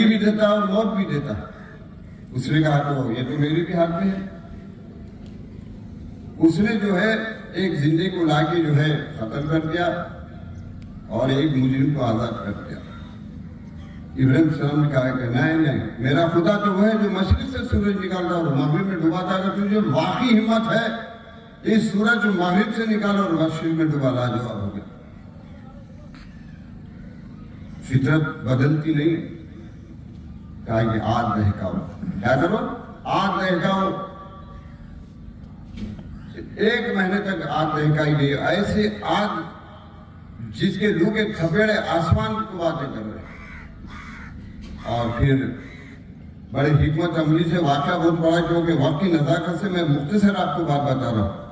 بھی دیتا ہے اور موت بھی دیتا ہے. اس نے کہا تو یہ تو میری بھی ہاتھ میں ہے. اس نے جو ہے ایک زندے کو لا کے جو ہے قتل کر دیا اور ایک مجرم کو آزاد کر دیا. ابراہیم السلام نے کہا کہ نہیں میرا خدا تو وہ ہے جو مشرق سے سورج نکالتا اور مغرب میں ڈوباتا. اگر تجھے واقعی ہمت ہے اس سورج جو مغرب سے نکالا اور مشرق میں ڈوبا, لاجواب ہو گیا. فطرت بدلتی نہیں. کہا کہ آگ دہکاؤ. کیا کرو؟ آگ دہکاؤ. 1 مہینے تک آگ دہکائی گئی. ایسے آگ جس کے لو کے تھپیڑے آسمان کو باتیں کر رہے. اور پھر بڑے حکمت عملی سے واقعہ بہت بڑا کیونکہ وقت کی نزاکت سے میں مختصر آپ کو بات بتا رہا ہوں.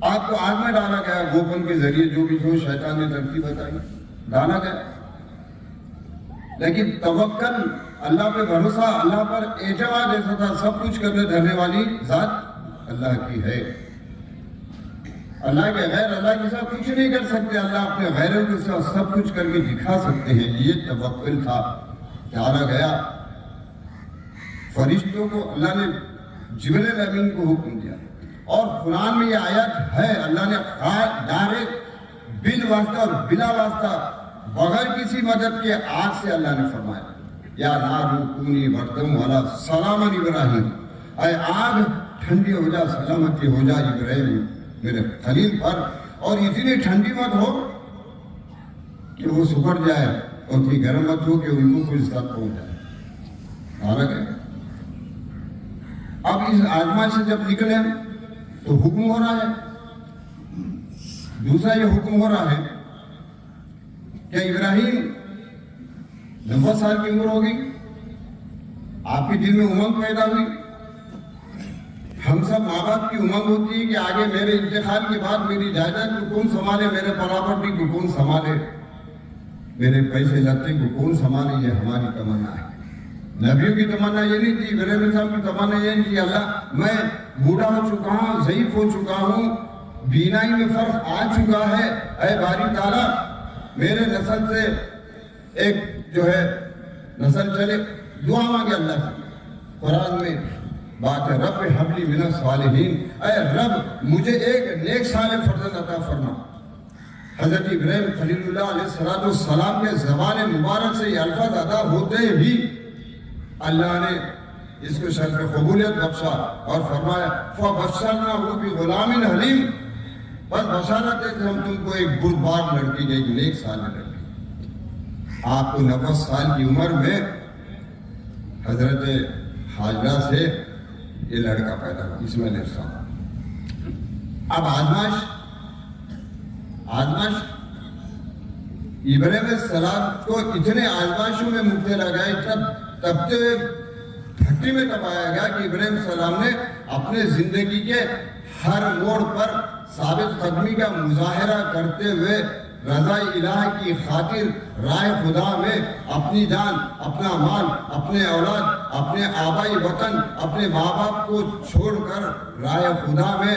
آپ کو آگ میں ڈالا گیا گوپن کے ذریعے, جو بھی جو شیطان نے ترتیب بتائی ڈالا گیا. لیکن توکل, اللہ پہ بھروسہ, اللہ پر اعتماد ایسا تھا. سب کچھ کرنے دھرنے والی ذات اللہ کی ہے. اللہ کے غیر اللہ کے ساتھ کچھ نہیں کر سکتے. اللہ اپنے غیروں کے ساتھ سب کچھ کر کے دکھا سکتے ہیں. یہ توکل تھا. ڈالا گیا. فرشتوں کو اللہ نے جبریل امین کو حکم دیا. اور قرآن میں یہ آیت ہے, اللہ نے ڈائریکٹ بل واسطہ اور بلا واسطہ بغیر کسی مدد کے آگ سے اللہ نے فرمایا یا نار کونی بردم والا سلام ابراہیم. اے آگ ٹھنڈی ہو جا, سلامتی ہو جا ابراہیم میرے خلیل پر. اور اتنی ٹھنڈی مت ہو کہ وہ سکڑ جائے اور اتنی گرم مت ہو کہ ان کو کوئی ساتھ پہنچ جائے. حالانکہ اب اس آزمائش سے جب نکلے تو حکم ہو رہا ہے. دوسرا یہ حکم ہو رہا ہے کہ ابراہیم 90 سال کی عمر ہوگی, آپ کے دل میں امنگ پیدا ہوئی. ہم سب ماں باپ کی امنگ ہوتی ہے کہ آگے میرے انتقال کے بعد میری جائیداد کو کون سنبھالے, میرے پراپرٹی کو کون سنبھالے, میرے پیسے لتے کو کون سنبھالے. یہ ہماری تمنا ہے. نبیوں کی تمنا یہ نہیں تھی, ابراہیم السلام کی تمنا یہ نہیں تھی اللہ میں بوڑھا ہو چکا ہوں, ضعیف ہو چکا ہوں, بینائی میں فرق آ چکا ہے, اے باری تعالیٰ میرے نسل سے ایک جو ہے نسل چلے. دعا مانگے اللہ سے. قرآن میں بات ہے رب حبلی من الصالحین, اے رب مجھے ایک نیک صالح فرزند عطا فرما. حضرت ابراہیم خلیل اللہ علیہ السلام کے زبان مبارک سے یہ الفاظ ادا ہوتے ہی اللہ نے اس کو شرف قبولیت بخشا اور فرمایا فَبَشَّرْنَاهُ بِغُلَامٍ حَلِيمٍ, بس بشارت ہے کہ ہم تم کو ایک بردبار لڑکی دیں, ایک نیک صالح لڑکی. آپ کو 90 سال کی عمر میں حضرت حاجرہ سے یہ لڑکا پیدا ہوا اسماعیل علیہ السلام. اب آزمائش ابراہیم السلام کو اتنے آزمائشوں میں مبتلا گئے, اتنا تبتے ہوئے بھٹی میں تبایا گیا کہ ابراہیم السلام نے اپنے زندگی کے ہر موڑ پر ثابت قدمی کا مظاہرہ کرتے ہوئے رضا الہ کی خاطر راہ خدا میں اپنی جان, اپنا مال, اپنے اولاد, اپنے آبائی وطن, اپنے ماں باپ کو چھوڑ کر راہ خدا میں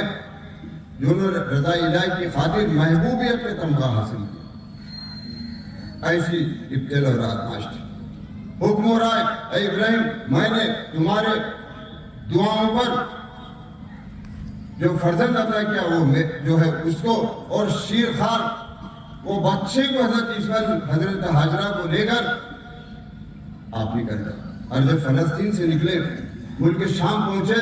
جنہوں نے رضا الہ کی خاطر محبوبیت کے تمغہ حاصل کیا. ایسی ابتلا اور آزمائش تھی. حکم ہو رہا ہے اے ابراہیم میں نے تمہارے دعاؤں پر جو فرزند عطا کیا وہ جو ہے اس کو, اور شیرخوار وہ بچے کو حضرت اسماعیل حضرت حاجرہ کو لے کر آپ نکل گئے. اور جب فلسطین سے نکلے ملک شام پہنچے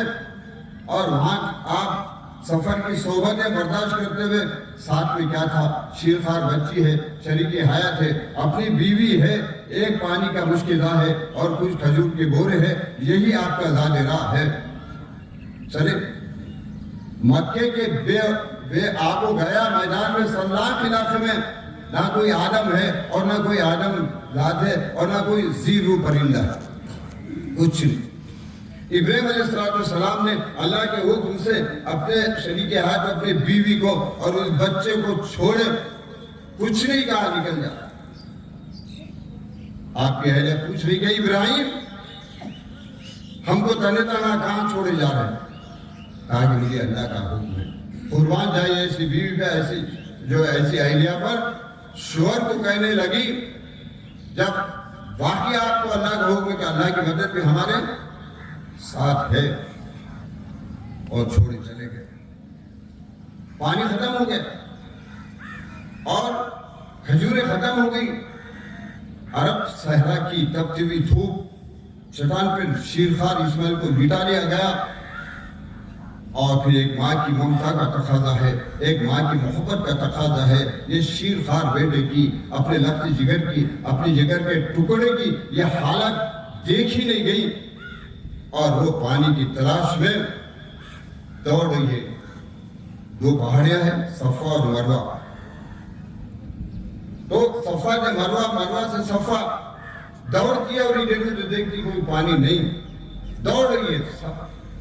اور وہاں آپ سفر کی صحبتیں برداشت کرتے ہوئے, ساتھ میں کیا تھا, شیرخوار بچی ہے, شریک حیات ہے, اپنی بیوی ہے, ایک پانی کا مشکلہ ہے اور کچھ کھجور کے بورے ہے, یہی آپ کا زاد راہ ہے. چلے مکے کے بے آب و گیا میدان میں سنلاخ علاقے میں نہ کوئی آدم ہے اور نہ کوئی آدم ذات ہے اور نہ کوئی زیرو پرندہ ہے, کچھ نہیں. ابراہیم علیہ السلام نے اللہ کے حکم سے اپنے شریک حیات, اپنے بیوی کو اور اس بچے کو چھوڑے, کچھ نہیں کہا, نکل جا. آپ کی اہلیہ پوچھ رہی کہ ابراہیم ہم کو تنے تنہا کہاں چھوڑے جا رہے ہیں؟ کہا کہ مجھے اللہ کا حکم ہے, قربان جائیے ایسی بیوی پہ, ایسی اہلیہ پر. شوہر کو کہنے لگی جب واقعی آپ کو اللہ کا حکم ہے کہ اللہ کی مدد بھی ہمارے ساتھ ہے، اور چھوڑے چلے گئے۔ پانی ختم ہو گیا اور کھجوریں ختم ہو گئی۔ عرب صحرا کی تپتی ہوئی دھوپ، چٹان پہ شیرخوار اسماعیل کو لٹا لیا گیا، اور پھر ایک ماں کی ممتا کا تقاضا ہے، ایک ماں کی محبت کا تقاضا ہے۔ یہ شیرخوار بیٹے کی، اپنے لخت جگر کی، اپنی جگر کے ٹکڑے کی یہ حالت دیکھی نہیں گئی، اور وہ پانی کی تلاش میں دوڑ رہی ہے۔ دو پہاڑیاں ہیں، صفا اور مروہ۔ تو صفا سے مروہ، مروہ سے صفا دوڑتی ہے، اور یہ دیکھتی کوئی پانی نہیں، دوڑ رہی ہے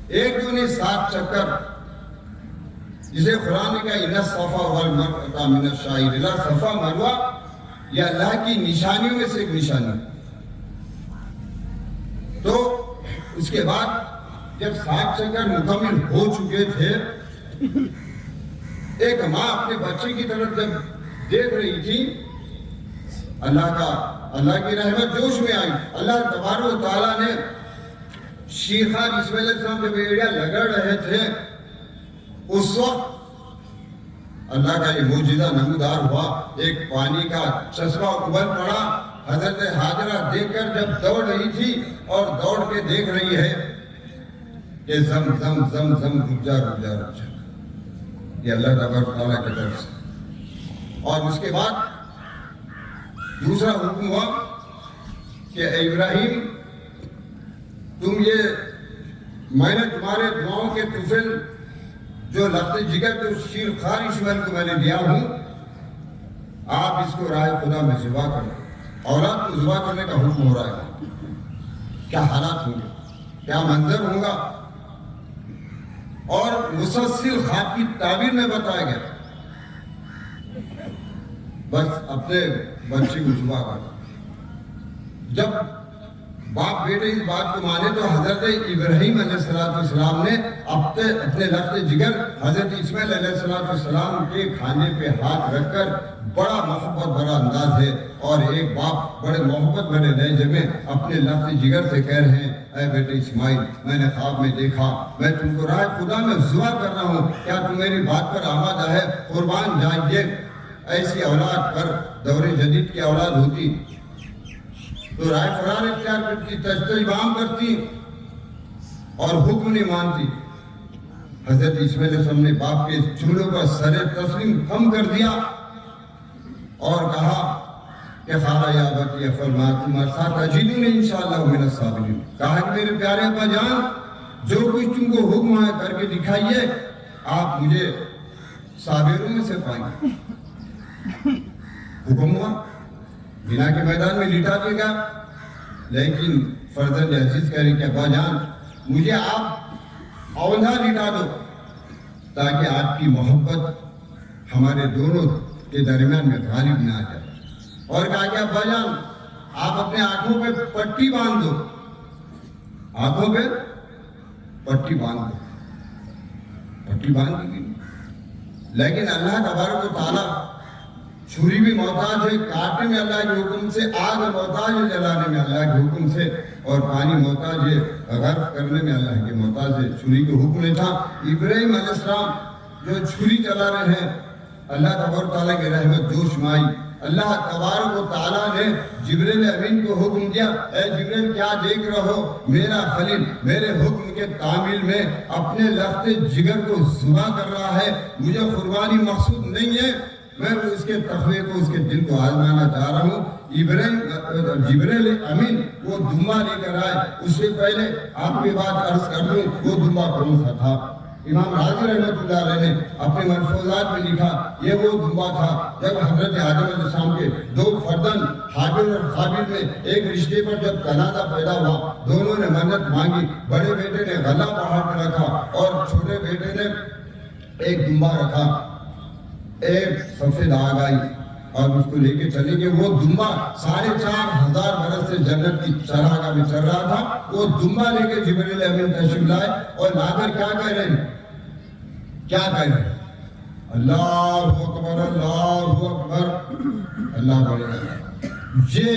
ایک جو نہیں 7 چکر، جسے قرآن نے کہا اِنَّ الصَّفَا وَالْمَرْوَةَ مِنَ الشَّعَائِرِ۔ صفا مروہ یہ اللہ کی نشانیوں میں سے ایک نشانی۔ تو اس کے بعد جب 7 چکر مکمل ہو چکے تھے، ایک ماں اپنے بچے کی طرف جب دیکھ رہی تھی، اللہ کی رحمت جوش میں آئی۔ اللہ تبارک و تعالیٰ نے شیخان اسماعیل علیہ السلام کے بیڑیا لگڑ رہے تھے، اس وقت اللہ کا یہ معجزہ نمودار ہوا۔ ایک پانی کا چشمہ ابل پڑا، حضرت حاجرہ دیکھ کر جب دوڑ رہی تھی اور دوڑ کے دیکھ رہی ہے کہ زم زم زم زم رک جا رک جا رک جا، یہ اللہ تبارک و تعالیٰ کی طرف سے۔ اور اس کے بعد دوسرا حکم ہوا کہ اے ابراہیم، میں نے تمہارے دعاؤں کے طفل جو لخت جگر جو شیرخوار اسماعیل کو میں نے دیا ہوں، آپ اس کو راہ خدا میں ذبح کرو۔ اولاد کو ذبح کرنے کا حکم ہو رہا ہے۔ کیا حالات ہوں گے، کیا منظر ہوگا، اور مسلسل خواب کی تعبیر میں بتایا گیا بس اپنے بچے کو ذبح کرو۔ جب باپ بیٹے اس بات کو مانے تو حضرت ابراہیم علیہ السلام نے اپنے لخت جگر حضرت اسماعیل علیہ السلام کے کھانے پہ ہاتھ رکھ کر بڑا محبت بڑا انداز ہے، اور ایک باپ بڑے محبت بڑے لہجے میں اپنے لخت جگر سے کہہ رہے ہیں، اے بیٹے اسماعیل، میں نے خواب میں دیکھا میں تم کو راہ خدا میں ذبح کر رہا ہوں، کیا تم میری بات پر آمادہ ہے؟ قربان جائیے۔ ایسی اولاد پر دور جدید کی اولاد ہوتی تو رائے فرار اختیار کرتی، تجتیبام کرتی اور حکم نہیں مانتی۔ حضرت اسماعیل علیہ السلام نے باپ کے جملوں کا سر تسلیم کم کر دیا اور کہا کہ خالہ یا ابتی افعل ما تؤمر ستجدنی انشاءاللہ من الصابرین۔ کہا کہ میرے پیارے ابا جان، جو کچھ تم کو حکم ہے کر کے دکھائیے، آپ مجھے صابروں میں سے پائیں گے۔ حکم ہوا، بنا کے میدان میں لٹا دے گا، لیکن فرزند عزیز کہہ رہے کہ ابا جان مجھے آپ اوندھا لٹا دو تاکہ آپ کی محبت ہمارے دونوں کے درمیان میں غالب نہ آ جائے۔ اور کہا کہ ابا جان آپ اپنے آنکھوں پہ پٹی باندھ دو، آنکھوں پہ پٹی باندھ دو۔ پٹی باندھ دی گئی، لیکن اللہ تبارک و تعالیٰ چھری بھی محتاج ہے کاٹنے میں اللہ کے حکم سے، آگ محتاج ہے جلانے میں اللہ کے حکم سے، اور پانی محتاج ہے غرق کرنے میں اللہ کے محتاج ہے۔ چھری کو حکم نہیں تھا۔ ابراہیم علیہ السلام جو چھری چلا رہے ہیں، اللہ تبارک و تعالیٰ کی رحمت جوش میں آئی۔ اللہ تبارک و تعالیٰ نے جبریل امین کو حکم دیا، اے جبریل کیا دیکھ رہے ہو؟ میرا خلیل میرے حکم کے تعمیل میں اپنے لخت جگر کو ذبح کر رہا ہے، مجھے قربانی مقصود نہیں ہے، میں اس کے تقوی کو، اس کے دل کو آزمانا چاہ رہا ہوں۔ جبریل امین وہ دمبا لے کر آئے۔ اس سے پہلے آپ کی بات عرض کر دوں، وہ دمبا کون سا تھا؟ امام راضی رحمۃ اللہ علیہ نے اپنے ملفوظات میں لکھا، یہ وہ دمبا تھا جب حضرت آدم علیہ السلام کے دو فرزند حابیل اور قابیل میں ایک رشتے پر جب تنازع پیدا ہوا، دونوں نے منت مانگی، بڑے بیٹے نے غلہ پہاڑ پہ رکھا اور چھوٹے بیٹے نے ایک دمبا رکھا۔ ایک سفید آگ آئی اور اس کو لے کے چلے گئے۔ وہ دمبا 4,500 برس سے جنت کی چراگاہ میں چل رہا تھا، وہ دمبا لے کے جبریل امین تشریف لائے اور لا کر کیا کہہ رہے ہیں؟ کیا کہہ رہے ہیں؟ اللہ اکبر، اللہ اکبر، اللہ بڑے۔ یہ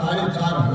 4500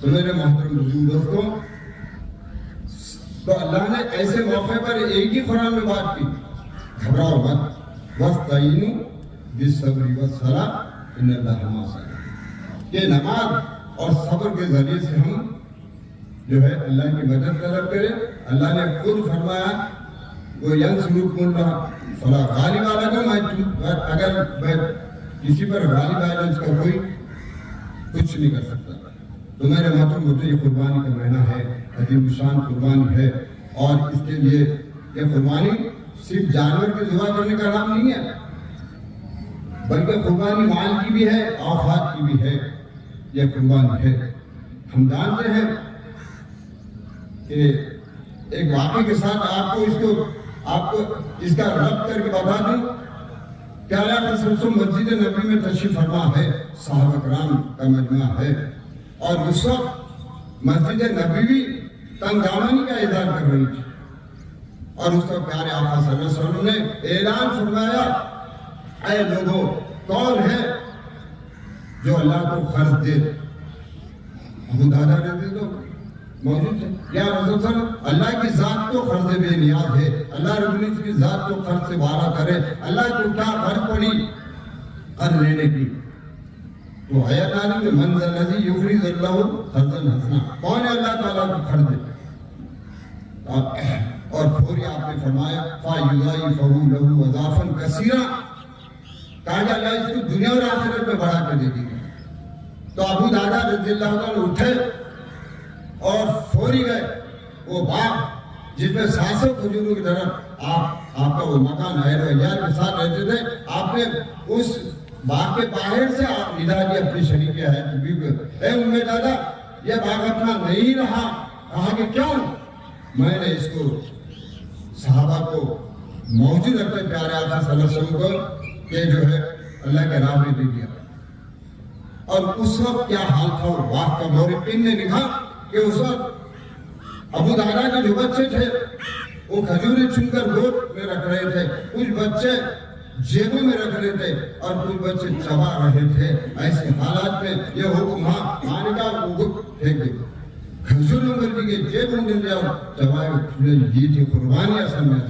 تو میرے محترم بزرگ دوستوں، تو اللہ نے ایسے موقع پر ایک ہی قرآن میں بات کی، گھبراؤ مت، وَاسْتَعِینُوا بِالصَّبْرِ وَالصَّلَاةِ إِنَّ اللَّهَ مَعَ الصَّابِرِينَ، کہ نماز اور صبر کے ذریعے سے ہم جو ہے اللہ کی مدد طلب کریں۔ اللہ نے خود فرمایا وہ ینصرکم اللہ فلا غالب علیکم، اگر میں کسی پر غالب آ جائے اس کا کوئی کچھ نہیں کر سکتا۔ تو میرے محترم مجھے یہ قربانی کا مہینہ ہے، عظیم شان قربانی ہے، اور اس کے لیے یہ قربانی صرف جانور کے ذبح کرنے کا نام نہیں ہے، بلکہ قربانی مال کی بھی ہے، اوقات کی بھی ہے، یہ قربانی ہے۔ ہم جانتے ہیں کہ ایک واقعے کے ساتھ آپ کو اس کا ربط کر کے بتا دوں کہ اللہ کا سلسلہ مسجد نبی میں تشریف فرما ہے، صحابہ کرام کا مجمع ہے، اور اس وقت مسجد نبوی تنگ دامانی کا اظہار کر رہی تھی، اور اس وقت پیارے آقا صلی اللہ علیہ وسلم نے اعلان فرمایا، اے لوگوں، کون ہے جو اللہ کو قرض دے؟ ابو دادا رہتے تو موجود تھے، یا رسول صلی اللہ کی ذات تو قرض بے نیاز ہے، اللہ رب العزت کی ذات تو قرض سے وعدہ کرے، اللہ کو کیا فرق پڑی قرض لینے کی؟ تو آیت آنی میں من ذا الذی یقرض اللہ قرضا حسنا، کون ہے اللہ تعالیٰ کو قرض دے؟ اور پھر آپ نے فرمایا فَيُضَاعِفَهُ لَهُ أَضْعَافًا كَثِيرًا، کہا کہ اللہ اس کو دنیا اور آخرت میں بڑھا کے دے دی۔ تو ابو دادا رضی اللہ عنہ اٹھے اور فوری گئے وہ باغ جس میں ساسوں کھجوروں کی طرف آپ کا وہ مکان ہے ایار کے ساتھ رہتے تھے، آپ نے اس باغ کے باہر سے آپ ندا دی اپنی شریک حیات بیوی کو، اے امی دادا یہ باغ اپنا نہیں رہا۔ کہا کہ کیوں؟ میں نے اس کو صحابہ کو موجود رکھتے پیارے آقا صلی اللہ علیہ وسلم کو کہ جو ہے اللہ کے راہ میں دے دیا۔ اور اس وقت کیا حال تھا وہ باغ کا؟ مورخین نے لکھا کہ اس وقت ابو دادا کے جو بچے تھے وہ کھجوریں چن کر گود میں رکھ رہے تھے، کچھ بچے جیبوں میں رکھ رہے تھے اور کچھ بچے چبا رہے تھے۔ ایسے حالات میں یہ حکم آنے کا وہ پھینک دے، کھجوروں میں دیگے جیبوں میں لے جاؤ، چبائے یہ تھی قربانی اصل میں